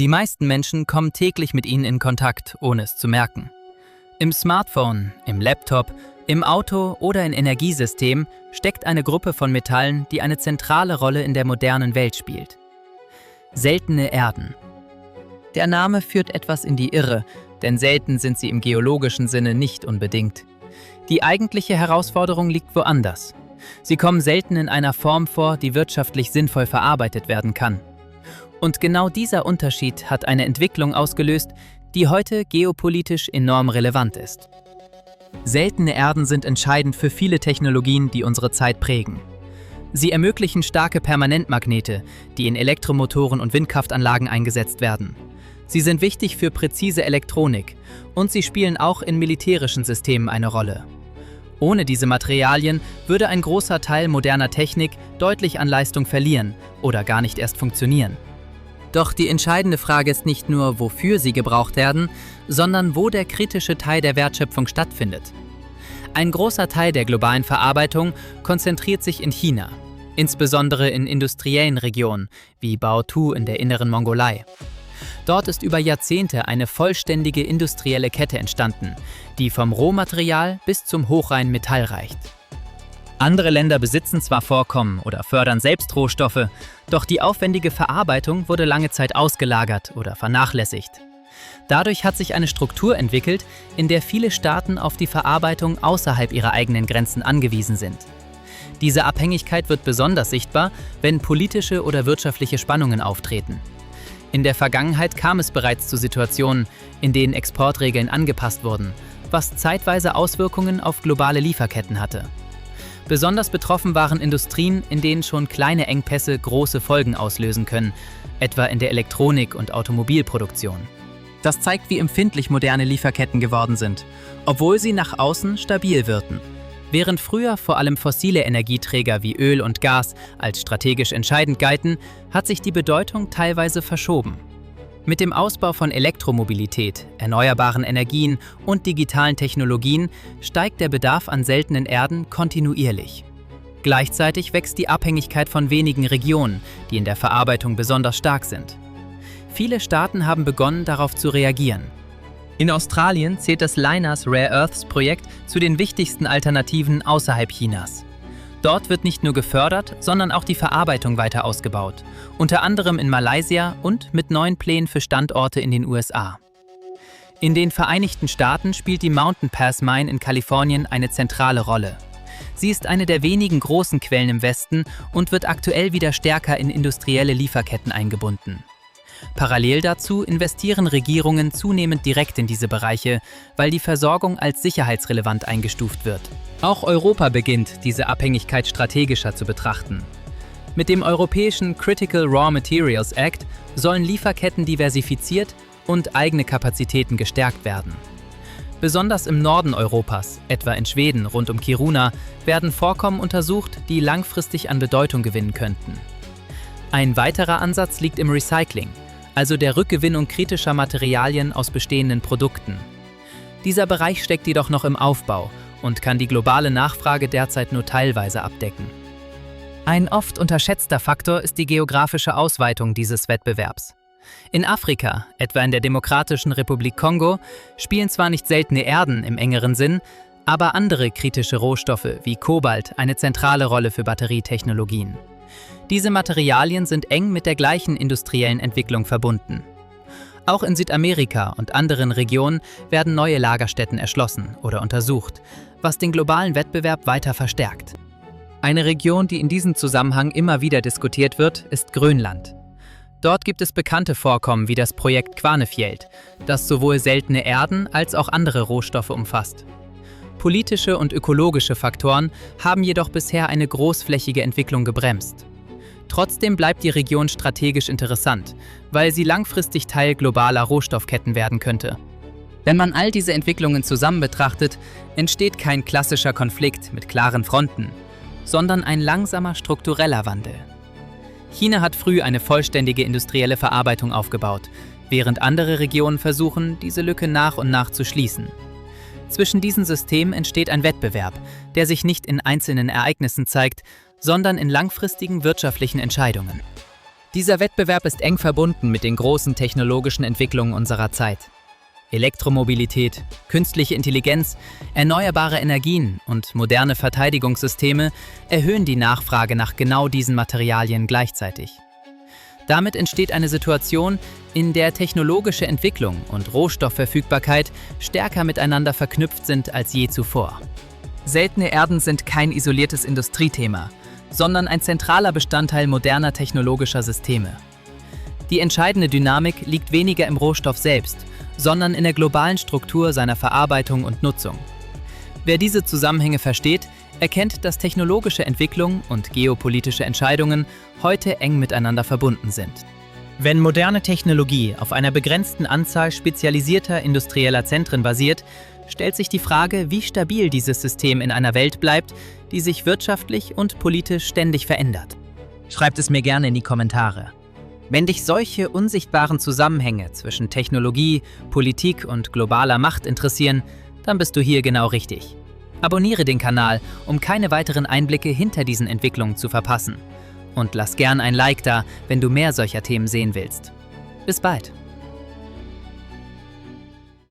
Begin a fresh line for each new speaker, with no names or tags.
Die meisten Menschen kommen täglich mit ihnen in Kontakt, ohne es zu merken. Im Smartphone, im Laptop, im Auto oder in Energiesystemen steckt eine Gruppe von Metallen, die eine zentrale Rolle in der modernen Welt spielt. Seltene Erden. Der Name führt etwas in die Irre, denn selten sind sie im geologischen Sinne nicht unbedingt. Die eigentliche Herausforderung liegt woanders. Sie kommen selten in einer Form vor, die wirtschaftlich sinnvoll verarbeitet werden kann. Und genau dieser Unterschied hat eine Entwicklung ausgelöst, die heute geopolitisch enorm relevant ist. Seltene Erden sind entscheidend für viele Technologien, die unsere Zeit prägen. Sie ermöglichen starke Permanentmagnete, die in Elektromotoren und Windkraftanlagen eingesetzt werden. Sie sind wichtig für präzise Elektronik und sie spielen auch in militärischen Systemen eine Rolle. Ohne diese Materialien würde ein großer Teil moderner Technik deutlich an Leistung verlieren oder gar nicht erst funktionieren. Doch die entscheidende Frage ist nicht nur, wofür sie gebraucht werden, sondern wo der kritische Teil der Wertschöpfung stattfindet. Ein großer Teil der globalen Verarbeitung konzentriert sich in China, insbesondere in industriellen Regionen wie Baotou in der inneren Mongolei. Dort ist über Jahrzehnte eine vollständige industrielle Kette entstanden, die vom Rohmaterial bis zum hochreinen Metall reicht. Andere Länder besitzen zwar Vorkommen oder fördern selbst Rohstoffe, doch die aufwendige Verarbeitung wurde lange Zeit ausgelagert oder vernachlässigt. Dadurch hat sich eine Struktur entwickelt, in der viele Staaten auf die Verarbeitung außerhalb ihrer eigenen Grenzen angewiesen sind. Diese Abhängigkeit wird besonders sichtbar, wenn politische oder wirtschaftliche Spannungen auftreten. In der Vergangenheit kam es bereits zu Situationen, in denen Exportregeln angepasst wurden, was zeitweise Auswirkungen auf globale Lieferketten hatte. Besonders betroffen waren Industrien, in denen schon kleine Engpässe große Folgen auslösen können, etwa in der Elektronik- und Automobilproduktion. Das zeigt, wie empfindlich moderne Lieferketten geworden sind, obwohl sie nach außen stabil wirken. Während früher vor allem fossile Energieträger wie Öl und Gas als strategisch entscheidend galten, hat sich die Bedeutung teilweise verschoben. Mit dem Ausbau von Elektromobilität, erneuerbaren Energien und digitalen Technologien steigt der Bedarf an seltenen Erden kontinuierlich. Gleichzeitig wächst die Abhängigkeit von wenigen Regionen, die in der Verarbeitung besonders stark sind. Viele Staaten haben begonnen, darauf zu reagieren. In Australien zählt das Lynas Rare Earths Projekt zu den wichtigsten Alternativen außerhalb Chinas. Dort wird nicht nur gefördert, sondern auch die Verarbeitung weiter ausgebaut, unter anderem in Malaysia und mit neuen Plänen für Standorte in den USA. In den Vereinigten Staaten spielt die Mountain Pass Mine in Kalifornien eine zentrale Rolle. Sie ist eine der wenigen großen Quellen im Westen und wird aktuell wieder stärker in industrielle Lieferketten eingebunden. Parallel dazu investieren Regierungen zunehmend direkt in diese Bereiche, weil die Versorgung als sicherheitsrelevant eingestuft wird. Auch Europa beginnt, diese Abhängigkeit strategischer zu betrachten. Mit dem europäischen Critical Raw Materials Act sollen Lieferketten diversifiziert und eigene Kapazitäten gestärkt werden. Besonders im Norden Europas, etwa in Schweden rund um Kiruna, werden Vorkommen untersucht, die langfristig an Bedeutung gewinnen könnten. Ein weiterer Ansatz liegt im Recycling, also der Rückgewinnung kritischer Materialien aus bestehenden Produkten. Dieser Bereich steckt jedoch noch im Aufbau und kann die globale Nachfrage derzeit nur teilweise abdecken. Ein oft unterschätzter Faktor ist die geografische Ausweitung dieses Wettbewerbs. In Afrika, etwa in der Demokratischen Republik Kongo, spielen zwar nicht seltene Erden im engeren Sinn, aber andere kritische Rohstoffe wie Kobalt eine zentrale Rolle für Batterietechnologien. Diese Materialien sind eng mit der gleichen industriellen Entwicklung verbunden. Auch in Südamerika und anderen Regionen werden neue Lagerstätten erschlossen oder untersucht, was den globalen Wettbewerb weiter verstärkt. Eine Region, die in diesem Zusammenhang immer wieder diskutiert wird, ist Grönland. Dort gibt es bekannte Vorkommen wie das Projekt Kvanefjeld, das sowohl seltene Erden als auch andere Rohstoffe umfasst. Politische und ökologische Faktoren haben jedoch bisher eine großflächige Entwicklung gebremst. Trotzdem bleibt die Region strategisch interessant, weil sie langfristig Teil globaler Rohstoffketten werden könnte. Wenn man all diese Entwicklungen zusammen betrachtet, entsteht kein klassischer Konflikt mit klaren Fronten, sondern ein langsamer struktureller Wandel. China hat früh eine vollständige industrielle Verarbeitung aufgebaut, während andere Regionen versuchen, diese Lücke nach und nach zu schließen. Zwischen diesen Systemen entsteht ein Wettbewerb, der sich nicht in einzelnen Ereignissen zeigt, sondern in langfristigen wirtschaftlichen Entscheidungen. Dieser Wettbewerb ist eng verbunden mit den großen technologischen Entwicklungen unserer Zeit. Elektromobilität, künstliche Intelligenz, erneuerbare Energien und moderne Verteidigungssysteme erhöhen die Nachfrage nach genau diesen Materialien gleichzeitig. Damit entsteht eine Situation, in der technologische Entwicklung und Rohstoffverfügbarkeit stärker miteinander verknüpft sind als je zuvor. Seltene Erden sind kein isoliertes Industriethema, sondern ein zentraler Bestandteil moderner technologischer Systeme. Die entscheidende Dynamik liegt weniger im Rohstoff selbst, sondern in der globalen Struktur seiner Verarbeitung und Nutzung. Wer diese Zusammenhänge versteht, erkennt, dass technologische Entwicklung und geopolitische Entscheidungen heute eng miteinander verbunden sind. Wenn moderne Technologie auf einer begrenzten Anzahl spezialisierter industrieller Zentren basiert, stellt sich die Frage, wie stabil dieses System in einer Welt bleibt, die sich wirtschaftlich und politisch ständig verändert. Schreibt es mir gerne in die Kommentare. Wenn dich solche unsichtbaren Zusammenhänge zwischen Technologie, Politik und globaler Macht interessieren, dann bist du hier genau richtig. Abonniere den Kanal, um keine weiteren Einblicke hinter diesen Entwicklungen zu verpassen. Und lass gern ein Like da, wenn du mehr solcher Themen sehen willst. Bis bald!